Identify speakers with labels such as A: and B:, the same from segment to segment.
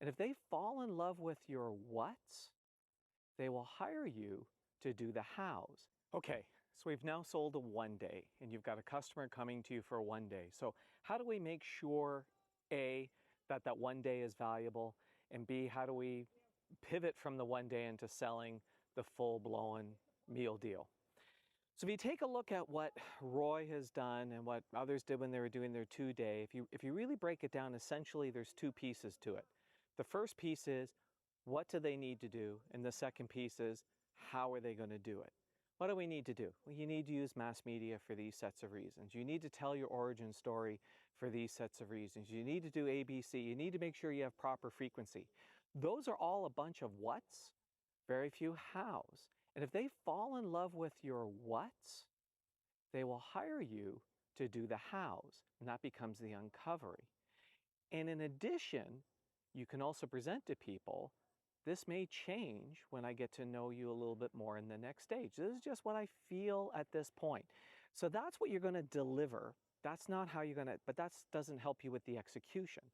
A: And if they fall in love with your whats, they will hire you to do the hows. Okay, so we've now sold a 1 day and you've got a customer coming to you for a 1 day. So how do we make sure, A, that 1 day is valuable, and B, how do we pivot from the 1 day into selling the full-blown meal deal? So if you take a look at what Roy has done and what others did when they were doing their 2 day, if you really break it down, essentially there's two pieces to it. The first piece is, what do they need to do? And the second piece is, how are they going to do it? What do we need to do? Well, you need to use mass media for these sets of reasons. You need to tell your origin story for these sets of reasons. You need to do ABC. You need to make sure you have proper frequency. Those are all a bunch of whats, very few hows. And if they fall in love with your whats, they will hire you to do the hows, and that becomes the uncovery. And in addition, you can also present to people, this may change when I get to know you a little bit more in the next stage. This is just what I feel at this point. So that's what you're going to deliver. That's not how you're going to, but that doesn't help you with the execution.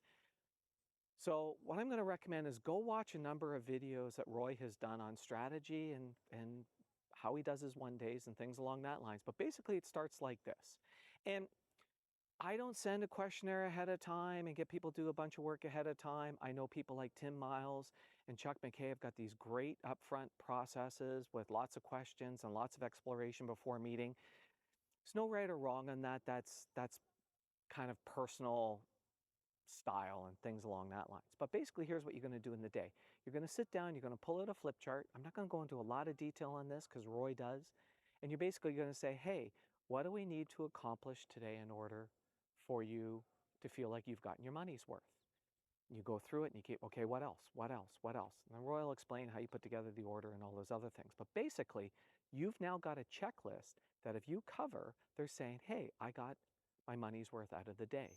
A: So what I'm going to recommend is go watch a number of videos that Roy has done on strategy and how he does his 1 days and things along that lines. But basically it starts like this. And I don't send a questionnaire ahead of time and get people to do a bunch of work ahead of time. I know people like Tim Miles and Chuck McKay have got these great upfront processes with lots of questions and lots of exploration before meeting. There's no right or wrong on that. That's kind of personal style and things along that lines. But basically, here's what you're going to do in the day. You're going to sit down, you're going to pull out a flip chart. I'm not going to go into a lot of detail on this because Roy does. And you're basically going to say, hey, what do we need to accomplish today in order for you to feel like you've gotten your money's worth? You go through it and you keep, okay, what else? What else? What else? And then Roy will explain how you put together the order and all those other things. But basically, you've now got a checklist that if you cover, they're saying, hey, I got my money's worth out of the day.